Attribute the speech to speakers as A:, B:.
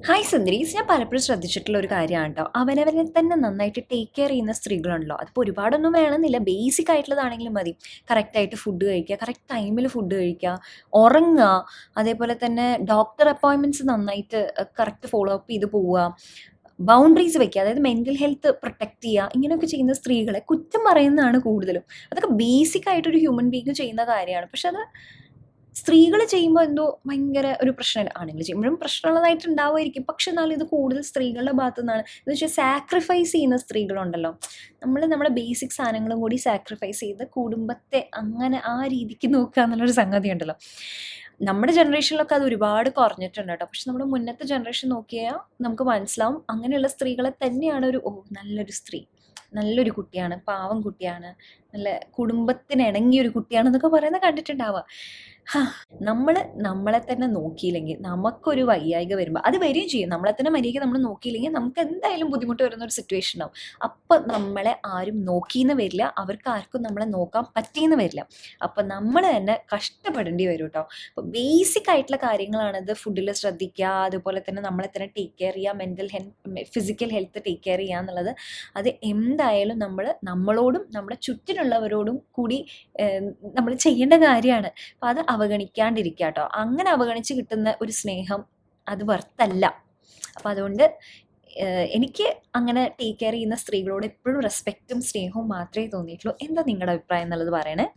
A: Hi സുന്ദരീസ്, ഞാൻ പലപ്പോഴും ശ്രദ്ധിച്ചിട്ടുള്ള ഒരു കാര്യമാണ് കേട്ടോ. അവനവനെ തന്നെ നന്നായിട്ട് ടേക്ക് കെയർ ചെയ്യുന്ന സ്ത്രീകളുണ്ടല്ലോ. അതിപ്പോൾ ഒരുപാടൊന്നും വേണമെന്നില്ല, ബേസിക് ആയിട്ടുള്ളതാണെങ്കിലും മതി. കറക്റ്റായിട്ട് ഫുഡ് കഴിക്കുക, കറക്റ്റ് ടൈമിൽ ഫുഡ് കഴിക്കുക, ഉറങ്ങുക, അതേപോലെ തന്നെ ഡോക്ടർ അപ്പോയിൻമെൻറ്റ്സ് നന്നായിട്ട് കറക്റ്റ് ഫോളോ അപ്പ് ചെയ്ത് പോവുക, ബൗണ്ടറീസ് വെക്കുക, അതായത് മെൻ്റൽ ഹെൽത്ത് പ്രൊട്ടക്റ്റ് ചെയ്യുക. ഇങ്ങനെയൊക്കെ ചെയ്യുന്ന സ്ത്രീകളെ കുറ്റം പറയുന്നതാണ് കൂടുതലും. അതൊക്കെ ബേസിക് ആയിട്ടൊരു ഹ്യൂമൻ ബീങ് ചെയ്യുന്ന കാര്യമാണ്. പക്ഷെ അത് സ്ത്രീകൾ ചെയ്യുമ്പോൾ എന്തോ ഭയങ്കര ഒരു പ്രശ്നം. ആണുങ്ങൾ ചെയ്യുമ്പോഴും പ്രശ്നമുള്ളതായിട്ട് ഉണ്ടാവുമായിരിക്കും. പക്ഷെ എന്നാലും ഇത് കൂടുതൽ സ്ത്രീകളുടെ ഭാഗത്തു നിന്നാണ്. എന്ന് വെച്ചാൽ സാക്രിഫൈസ് ചെയ്യുന്ന സ്ത്രീകളുണ്ടല്ലോ. നമ്മുടെ ബേസിക് സാധനങ്ങളും കൂടി സാക്രിഫൈസ് ചെയ്ത് കുടുംബത്തെ അങ്ങനെ ആ രീതിക്ക് നോക്കുക എന്നുള്ളൊരു സംഗതി ഉണ്ടല്ലോ. നമ്മുടെ ജനറേഷനിലൊക്കെ അത് ഒരുപാട് കുറഞ്ഞിട്ടുണ്ട് കേട്ടോ. പക്ഷെ നമ്മുടെ മുന്നത്തെ ജനറേഷൻ നോക്കിയാൽ നമുക്ക് മനസ്സിലാവും, അങ്ങനെയുള്ള സ്ത്രീകളെ തന്നെയാണ് നല്ലൊരു സ്ത്രീ, നല്ലൊരു കുട്ടിയാണ്, പാവം കുട്ടിയാണ്, നല്ല കുടുംബത്തിന് ഇണങ്ങിയ ഒരു കുട്ടിയാണെന്നൊക്കെ പറയുന്നത് കണ്ടിട്ടുണ്ടാവുക. നമ്മൾ നമ്മളെ തന്നെ നോക്കിയില്ലെങ്കിൽ നമുക്കൊരു വയ്യായിക വരുമ്പോൾ അത് വരികയും ചെയ്യും. നമ്മളെ തന്നെ മര്യാദയ്ക്ക് നമ്മൾ നോക്കിയില്ലെങ്കിൽ നമുക്ക് എന്തായാലും ബുദ്ധിമുട്ട് വരുന്ന ഒരു സിറ്റുവേഷൻ ഉണ്ടാവും. അപ്പം നമ്മളെ ആരും നോക്കിയെന്ന് വരില്ല, അവർക്ക് ആർക്കും നമ്മളെ നോക്കാൻ പറ്റിയെന്ന് വരില്ല. അപ്പം നമ്മൾ തന്നെ കഷ്ടപ്പെടേണ്ടി വരും കേട്ടോ. അപ്പോൾ ബേസിക് ആയിട്ടുള്ള കാര്യങ്ങളാണിത്. ഫുഡിൽ ശ്രദ്ധിക്കുക, അതുപോലെ തന്നെ നമ്മളെ തന്നെ ടേക്ക് കെയർ ചെയ്യുക, mental health physical health take care ചെയ്യുക എന്നുള്ളത് അത് എന്തായാലും നമ്മളോടും നമ്മുടെ ചുറ്റിനുള്ളവരോടും കൂടി നമ്മൾ ചെയ്യേണ്ട കാര്യമാണ്. അപ്പം അത് അവഗണിക്കാണ്ടിരിക്കുക കേട്ടോ. അങ്ങനെ അവഗണിച്ച് കിട്ടുന്ന ഒരു സ്നേഹം അത് വರ್ತല്ല. അപ്പം അതുകൊണ്ട് എനിക്ക് അങ്ങനെ ടേക്ക് കെയർ ചെയ്യുന്ന സ്ത്രീകളോട് എപ്പോഴും റെസ്പെക്റ്റും സ്നേഹവും മാത്രമേ തോന്നിയിട്ടുള്ളൂ. എന്താ നിങ്ങളുടെ അഭിപ്രായം എന്നുള്ളത് പറയണേ.